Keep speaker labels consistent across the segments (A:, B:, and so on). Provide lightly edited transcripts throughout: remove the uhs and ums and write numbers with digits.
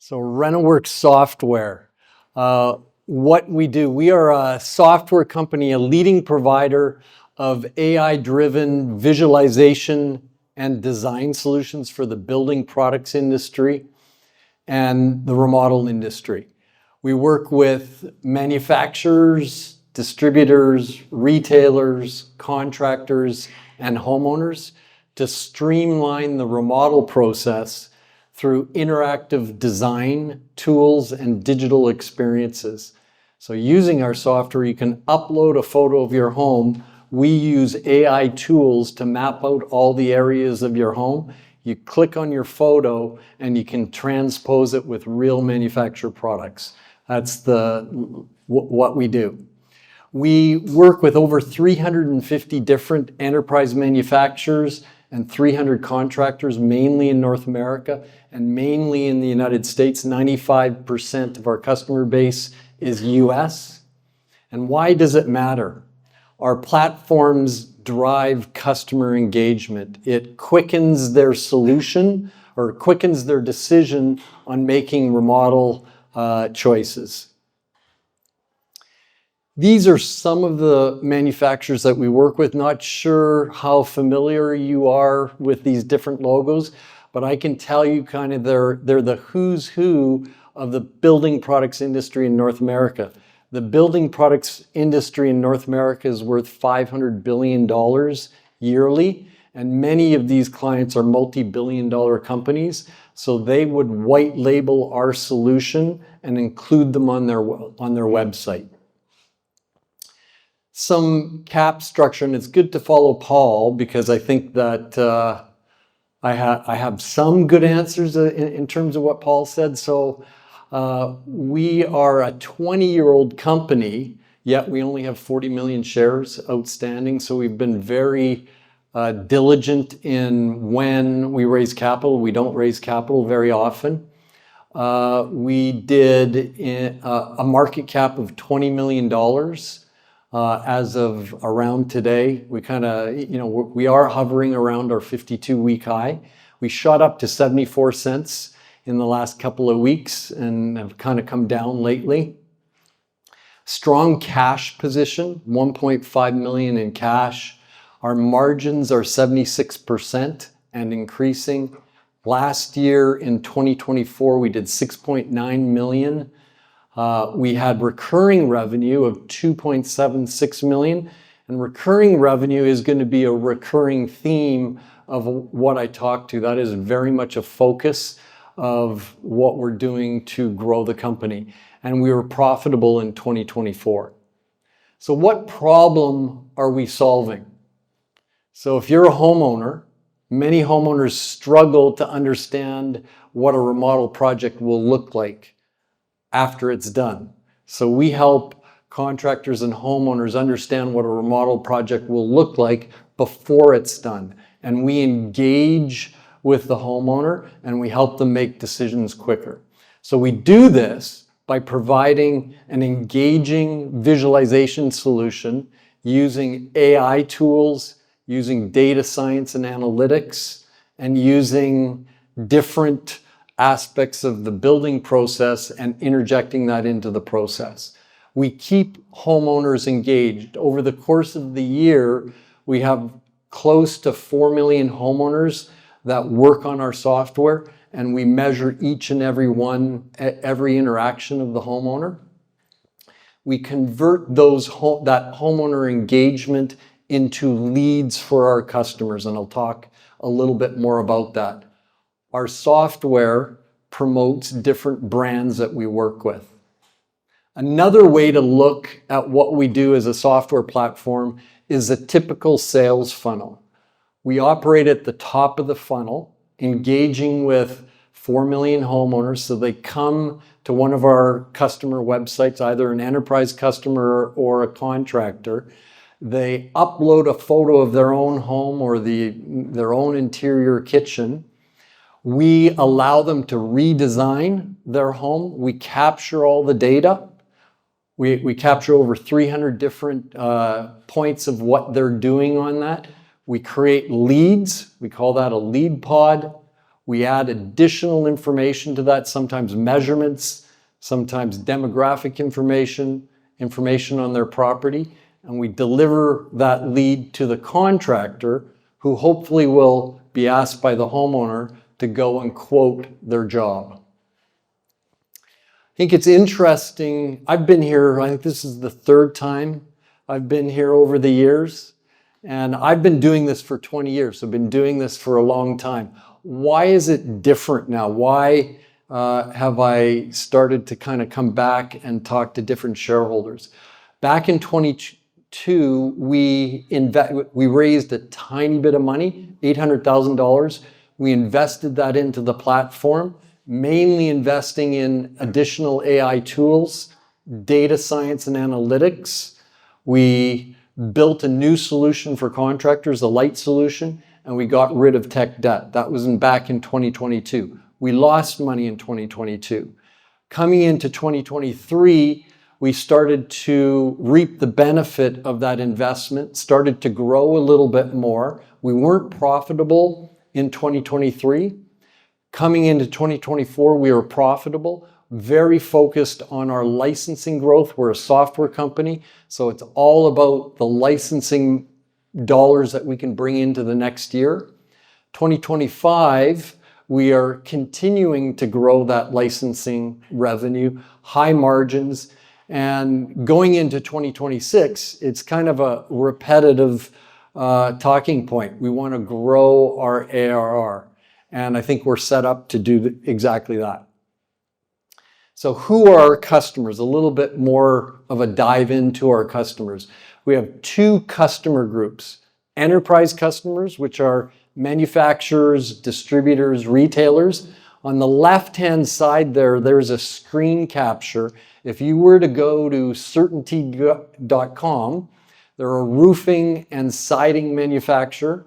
A: So Renoworks software, what we do, we are a software company, a leading provider of AI-driven visualization and design solutions for the building products industry and the remodel industry. We work with manufacturers, distributors, retailers, contractors, and homeowners to streamline the remodel process through interactive design tools and digital experiences. So using our software, you can upload a photo of your home. We use AI tools to map out all the areas of your home. You click on your photo and you can transpose it with real manufacturer products. That's what we do. We work with over 350 different enterprise manufacturers and 300 contractors, mainly in North America and mainly in the United States. 95% of our customer base is US. And why does it matter? Our platforms drive customer engagement. It quickens their solution or quickens their decision on making remodel choices. These are some of the manufacturers that we work with. Not sure how familiar you are with these different logos, but I can tell you kind of they're the who's who of the building products industry in North America. The building products industry in North America is worth $500 billion yearly, and many of these clients are multi-billion-dollar companies, so they would white label our solution and include them on their website. Some cap structure, and it's good to follow Paul because I think that I have some good answers in terms of what Paul said. So we are a 20-year-old company, yet we only have 40 million shares outstanding. So we've been very diligent in when we raise capital. We don't raise capital very often. We did a market cap of $20 million. As of around today, we kind of, we are hovering around our 52-week high. We shot up to 74 cents in the last couple of weeks and have kind of come down lately. Strong cash position, 1.5 million in cash. Our margins are 76% and increasing. Last year in 2024, we did 6.9 million. We had recurring revenue of 2.76 million, and recurring revenue is going to be a recurring theme of what I talked to. That is very much a focus of what we're doing to grow the company, and we were profitable in 2024. So what problem are we solving? So if you're a homeowner, many homeowners struggle to understand what a remodel project will look like after it's done. So we help contractors and homeowners understand what a remodel project will look like before it's done. And we engage with the homeowner and we help them make decisions quicker. So we do this by providing an engaging visualization solution using AI tools, using data science and analytics, and using different aspects of the building process and interjecting that into the process. We keep homeowners engaged. Over the course of the year, we have close to 4 million homeowners that work on our software, and we measure each and every interaction of the homeowner. We convert that homeowner engagement into leads for our customers, and I'll talk a little bit more about that. Our software promotes different brands that we work with. Another way to look at what we do as a software platform is a typical sales funnel. We operate at the top of the funnel, engaging with 4 million homeowners. So they come to one of our customer websites, either an enterprise customer or a contractor. They upload a photo of their own home or their own interior kitchen. We allow them to redesign their home. We capture all the data. We capture over 300 different points of what they're doing on that. We create leads. We call that a lead pod. We add additional information to that, sometimes measurements, sometimes demographic information on their property, and we deliver that lead to the contractor, who hopefully will be asked by the homeowner to go and quote their job. I think it's interesting. I've been here, I think this is the third time I've been here over the years, and I've been doing this for 20 years. I've been doing this for a long time. Why is it different now? Why have I started to kind of come back and talk to different shareholders? Back in 2022, we raised a tiny bit of money, $800,000. We invested that into the platform, mainly investing in additional AI tools, data science and analytics. We built a new solution for contractors, a light solution, and we got rid of tech debt. That was back in 2022. We lost money in 2022. Coming into 2023, we started to reap the benefit of that investment, started to grow a little bit more. We weren't profitable in 2023. Coming into 2024, we were profitable, very focused on our licensing growth. We're a software company, so it's all about the licensing dollars that we can bring into the next year. 2025, we are continuing to grow that licensing revenue, high margins, and going into 2026, it's kind of a repetitive talking point. We want to grow our ARR, and I think we're set up to do exactly that. So who are our customers? A little bit more of a dive into our customers. We have two customer groups: enterprise customers, which are manufacturers, distributors, retailers. On the left-hand side there's a screen capture. If you were to go to certainty.com, they're a roofing and siding manufacturer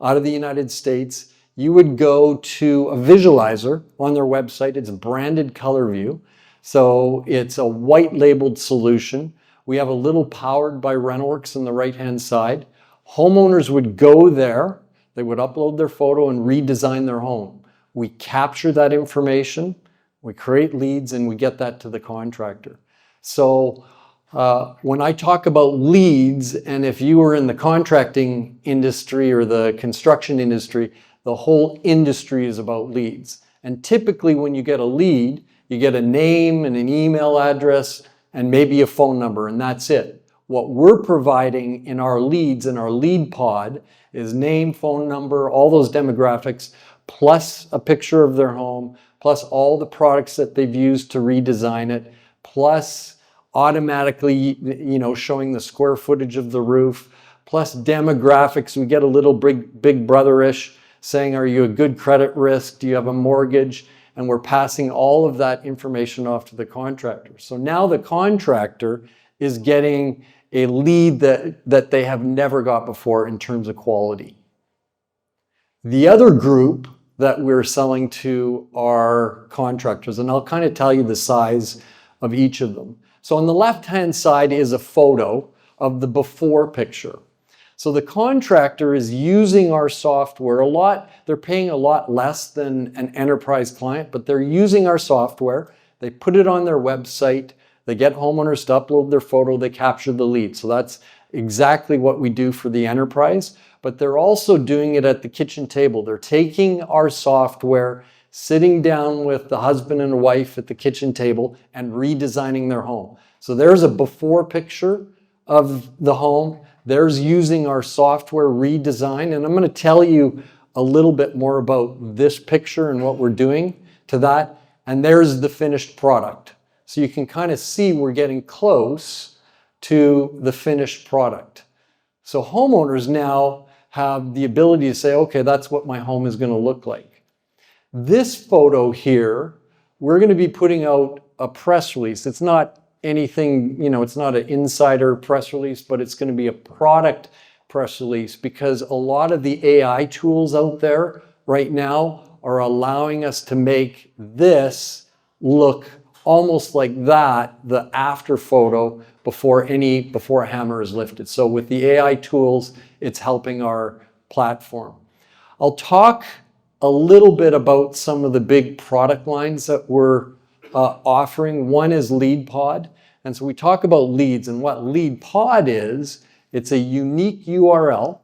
A: out of the United States. You would go to a visualizer on their website. It's branded color view. So it's a white labeled solution. We have a little powered by Renoworks on the right-hand side. Homeowners would go there. They would upload their photo and redesign their home. We capture that information, we create leads, and we get that to the contractor. So when I talk about leads, and if you were in the contracting industry or the construction industry, the whole industry is about leads. And typically when you get a lead, you get a name and an email address and maybe a phone number, and that's it. What we're providing in our leads, in our lead pod, is name, phone number, all those demographics, plus a picture of their home, plus all the products that they've used to redesign it, plus automatically, showing the square footage of the roof, plus demographics. We get a little big brother-ish saying, are you a good credit risk? Do you have a mortgage? And we're passing all of that information off to the contractor. So now the contractor is getting a lead that they have never got before in terms of quality. The other group that we're selling to are contractors, and I'll kind of tell you the size of each of them. So on the left-hand side is a photo of the before picture. So the contractor is using our software a lot. They're paying a lot less than an enterprise client, but they're using our software. They put it on their website. They get homeowners to upload their photo. They capture the lead. So that's exactly what we do for the enterprise. But they're also doing it at the kitchen table. They're taking our software, sitting down with the husband and wife at the kitchen table and redesigning their home. So there's a before picture of the home. There's using our software redesign. And I'm going to tell you a little bit more about this picture and what we're doing to that. And there's the finished product. So you can kind of see we're getting close to the finished product. So homeowners now have the ability to say, okay, that's what my home is going to look like. This photo here, we're going to be putting out a press release. It's not anything, it's not an insider press release, but it's going to be a product press release because a lot of the AI tools out there right now are allowing us to make this look almost like that, the after photo before a hammer is lifted. So with the AI tools, it's helping our platform. I'll talk a little bit about some of the big product lines that we're offering. One is LeadPod. And so we talk about leads, and what LeadPod is, it's a unique URL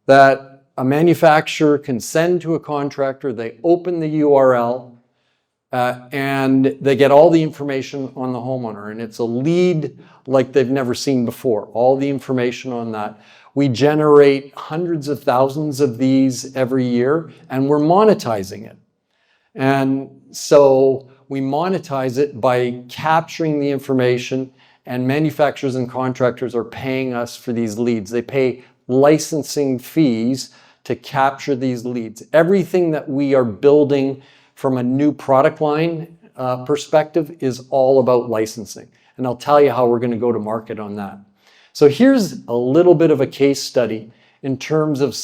A: that a manufacturer can send to a contractor. They open the URL and they get all the information on the homeowner. And it's a lead like they've never seen before, all the information on that. We generate hundreds of thousands of these every year, and we're monetizing it. And so we monetize it by capturing the information, and manufacturers and contractors are paying us for these leads. They pay licensing fees to capture these leads. Everything that we are building from a new product line perspective is all about licensing. And I'll tell you how we're going to go to market on that. So here's a little bit of a case study in terms of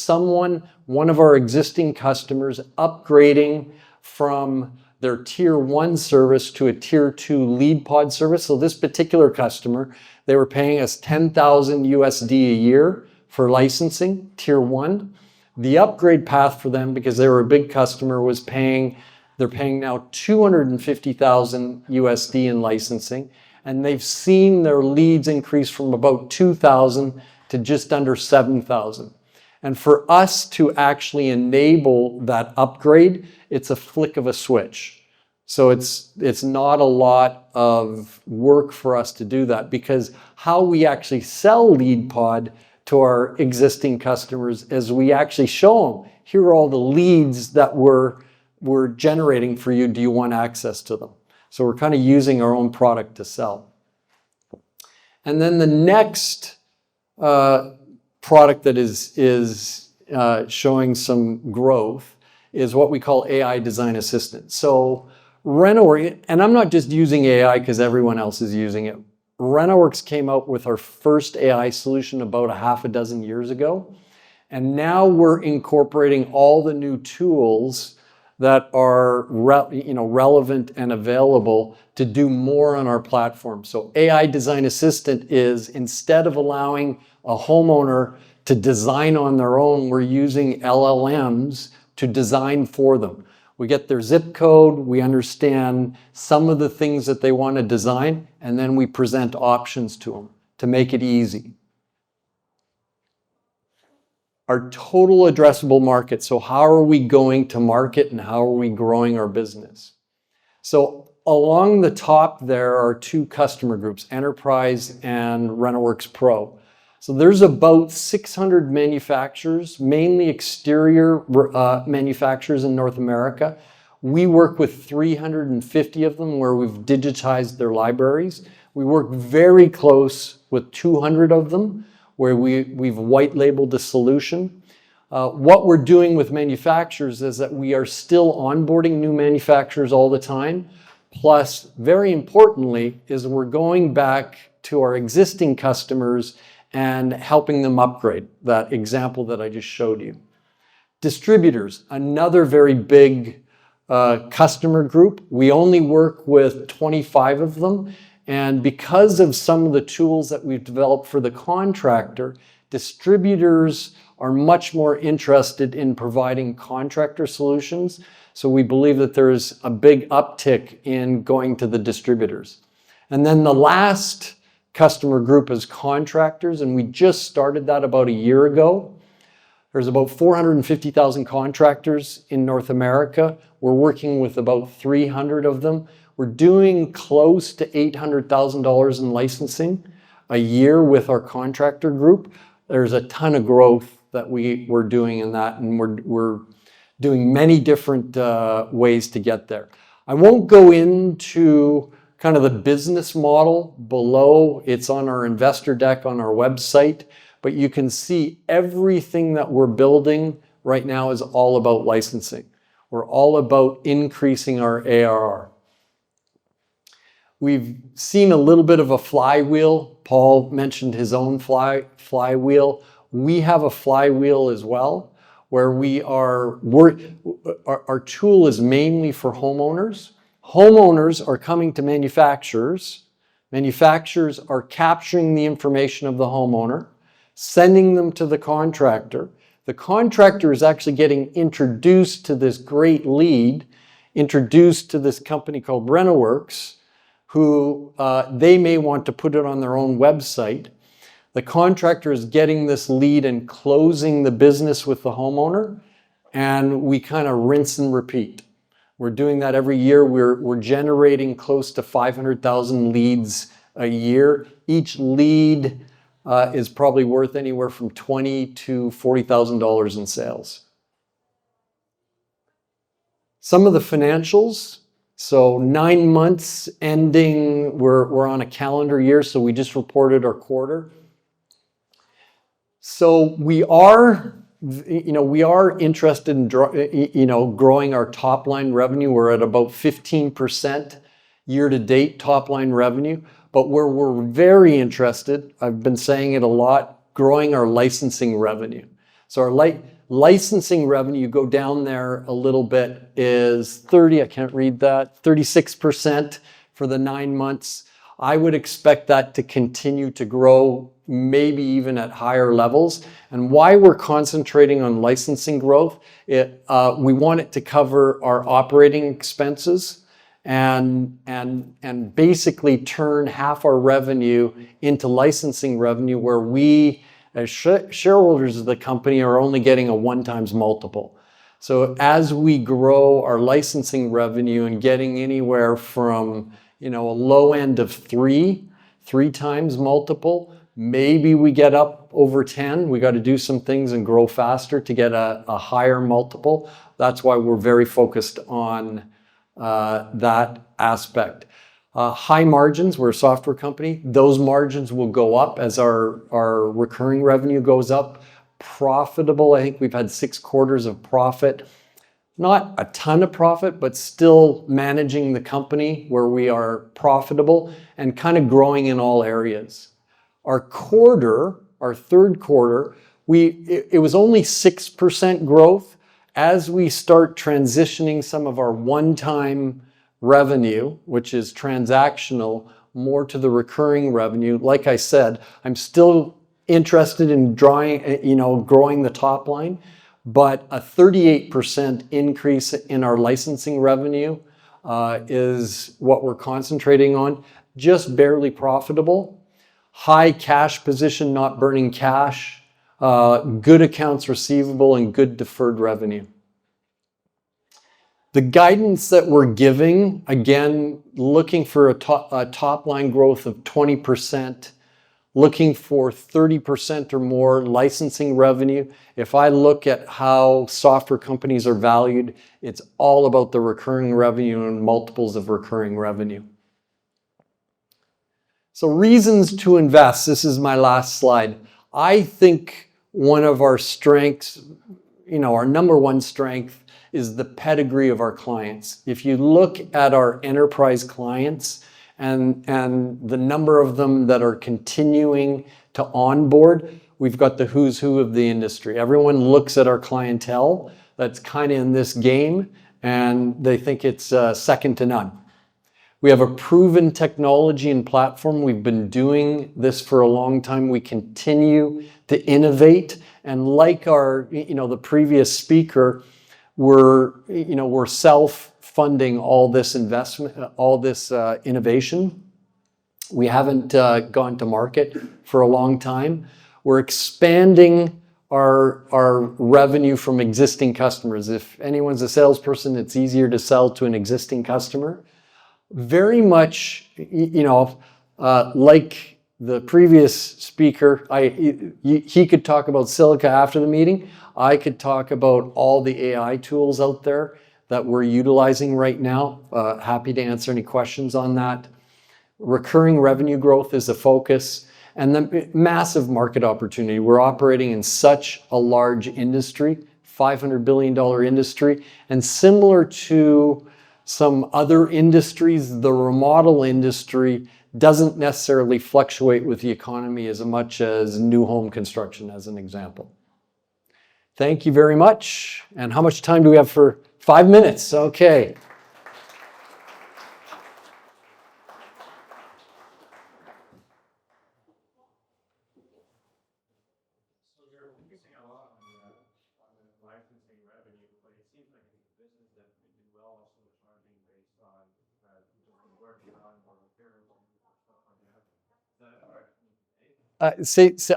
A: one of our existing customers upgrading from their tier 1 service to a tier 2 LeadPod service. So this particular customer, they were paying us $10,000 USD a year for licensing, tier 1. The upgrade path for them, because they were a big customer, was they're paying now $250,000 USD in licensing, and they've seen their leads increase from about 2,000 to just under 7,000. And for us to actually enable that upgrade, it's a flick of a switch. So it's not a lot of work for us to do that, because how we actually sell LeadPod to our existing customers is we actually show them, here are all the leads that we're generating for you. Do you want access to them? So we're kind of using our own product to sell. And then the next product that is showing some growth is what we call AI Design Assistant. So Renoworks, and I'm not just using AI because everyone else is using it. Renoworks came out with our first AI solution about a half a dozen years ago. And now we're incorporating all the new tools that are relevant and available to do more on our platform. So AI Design Assistant is, instead of allowing a homeowner to design on their own, we're using LLMs to design for them. We get their zip code, we understand some of the things that they want to design, and then we present options to them to make it easy. Our total addressable market. So how are we going to market and how are we growing our business? So along the top there are two customer groups, Enterprise and Renoworks Pro. So there's about 600 manufacturers, mainly exterior manufacturers in North America. We work with 350 of them where we've digitized their libraries. We work very close with 200 of them where we've white labeled the solution. What we're doing with manufacturers is that we are still onboarding new manufacturers all the time. Plus, very importantly, is we're going back to our existing customers and helping them upgrade, that example that I just showed you. Distributors, another very big customer group. We only work with 25 of them. And because of some of the tools that we've developed for the contractor, distributors are much more interested in providing contractor solutions. So we believe that there's a big uptick in going to the distributors. And then the last customer group is contractors, and we just started that about a year ago. There's about 450,000 contractors in North America. We're working with about 300 of them. We're doing close to $800,000 in licensing a year with our contractor group. There's a ton of growth that we're doing in that, and we're doing many different ways to get there. I won't go into kind of the business model below. It's on our investor deck on our website, but you can see everything that we're building right now is all about licensing. We're all about increasing our ARR. We've seen a little bit of a flywheel. Paul mentioned his own flywheel. We have a flywheel as well, where our tool is mainly for homeowners. Homeowners are coming to manufacturers. Manufacturers are capturing the information of the homeowner, sending them to the contractor. The contractor is actually getting introduced to this great lead, introduced to this company called Renoworks, who they may want to put it on their own website. The contractor is getting this lead and closing the business with the homeowner, and we kind of rinse and repeat. We're doing that every year. We're generating close to 500,000 leads a year. Each lead is probably worth anywhere from $20,000 to $40,000 in sales. Some of the financials. So 9 months ending, we're on a calendar year, so we just reported our quarter. So we are interested in growing our top line revenue. We're at about 15% year to date top line revenue. But where we're very interested, I've been saying it a lot, growing our licensing revenue. So our licensing revenue, go down there a little bit, is 36% for the 9 months. I would expect that to continue to grow, maybe even at higher levels. And why we're concentrating on licensing growth, we want it to cover our operating expenses and basically turn half our revenue into licensing revenue, where we, as shareholders of the company, are only getting a 1x multiple. So as we grow our licensing revenue and getting anywhere from a low end of 3x multiple, maybe we get up over 10. We got to do some things and grow faster to get a higher multiple. That's why we're very focused on that aspect. High margins, we're a software company. Those margins will go up as our recurring revenue goes up. Profitable, I think we've had 6 quarters of profit. Not a ton of profit, but still managing the company where we are profitable and kind of growing in all areas. Our third quarter, it was only 6% growth. As we start transitioning some of our one-time revenue, which is transactional, more to the recurring revenue, like I said, I'm still interested in growing the top line, but a 38% increase in our licensing revenue is what we're concentrating on. Just barely profitable. High cash position, not burning cash. Good accounts receivable and good deferred revenue. The guidance that we're giving, again, looking for a top line growth of 20%, looking for 30% or more licensing revenue. If I look at how software companies are valued, it's all about the recurring revenue and multiples of recurring revenue. So reasons to invest. This is my last slide. I think one of our strengths, our number one strength, is the pedigree of our clients. If you look at our enterprise clients and the number of them that are continuing to onboard, we've got the who's who of the industry. Everyone looks at our clientele that's kind of in this game, and they think it's second to none. We have a proven technology and platform. We've been doing this for a long time. We continue to innovate, and like the previous speaker, we're self-funding all this investment, all this innovation. We haven't gone to market for a long time. We're expanding our revenue from existing customers. If anyone's a salesperson, it's easier to sell to an existing customer. Very much, like the previous speaker, he could talk about silica after the meeting. I could talk about all the AI tools out there that we're utilizing right now. Happy to answer any questions on that. Recurring revenue growth is a focus, and the massive market opportunity. We're operating in such a large industry, $500 billion industry, and similar to some other industries, the remodel industry doesn't necessarily fluctuate with the economy as much as new home construction, as an example. Thank you very much. And how much time do we have for 5 minutes? Okay.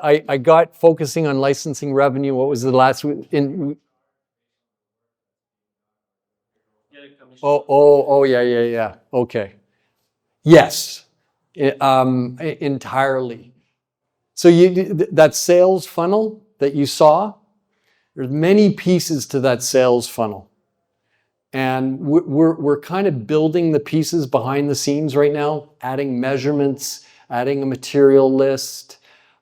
A: I got focusing on licensing revenue. What was the last in? Oh, yeah. Okay. Yes, entirely. So that sales funnel that you saw, there's many pieces to that sales funnel. And we're kind of building the pieces behind the scenes right now, adding measurements, adding a material list.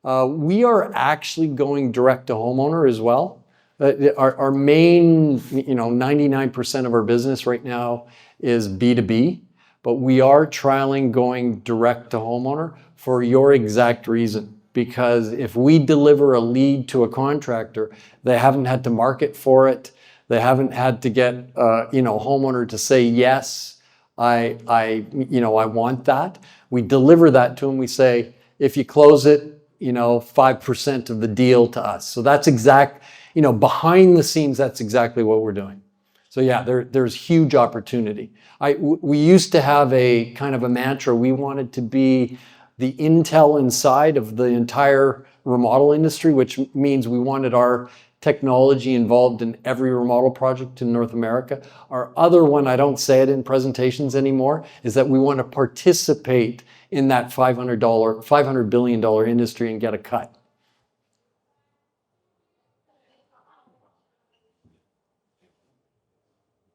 A: We are actually going direct to homeowner as well. Our main, 99% of our business right now is B2B, but we are trialing going direct to homeowner for your exact reason. Because if we deliver a lead to a contractor, they haven't had to market for it. They haven't had to get, homeowner to say, yes, I want that. We deliver that to them. We say, if you close it, 5% of the deal to us. So that's behind the scenes, that's exactly what we're doing. So yeah, there's huge opportunity. We used to have a kind of a mantra. We wanted to be the Intel inside of the entire remodel industry, which means we wanted our technology involved in every remodel project in North America. Our other one, I don't say it in presentations anymore, is that we want to participate in that $500 billion industry and get a cut.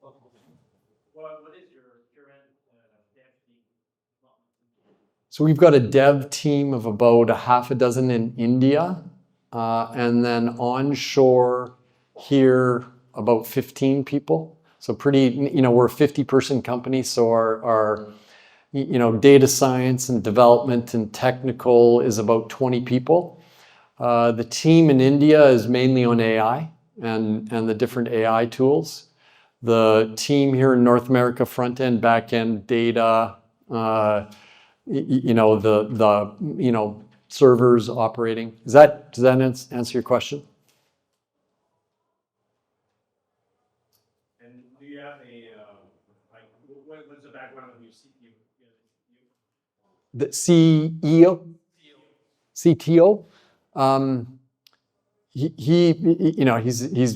A: What is your dev team? So we've got a dev team of about a half a dozen in India. And then onshore here, about 15 people. So pretty, we're a 50-person company. So our data science and development and technical is about 20 people. The team in India is mainly on AI and the different AI tools. The team here in North America, front end, back end, data, servers operating. Does that answer your question? And do you have what's the background of your CTO? The CEO? CTO? He's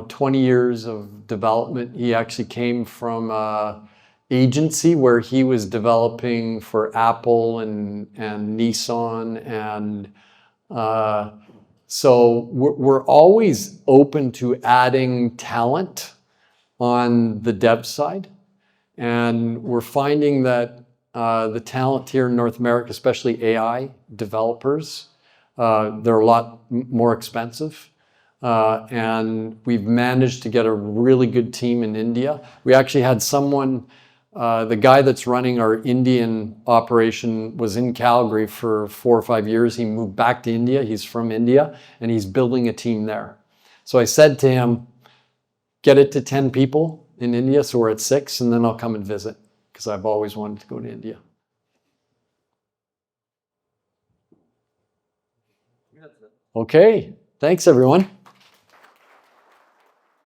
A: 20 years of development. He actually came from agency where he was developing for Apple and Nissan, and so we're always open to adding talent on the dev side, and we're finding that the talent here in North America, especially AI developers, they're a lot more expensive. And we've managed to get a really good team in India. We actually had someone, the guy that's running our Indian operation was in Calgary for 4 or 5 years. He moved back to India. He's from India, and he's building a team there. So I said to him, get it to 10 people in India, so we're at 6, and then I'll come and visit, because I've always wanted to go to India. Okay, thanks everyone.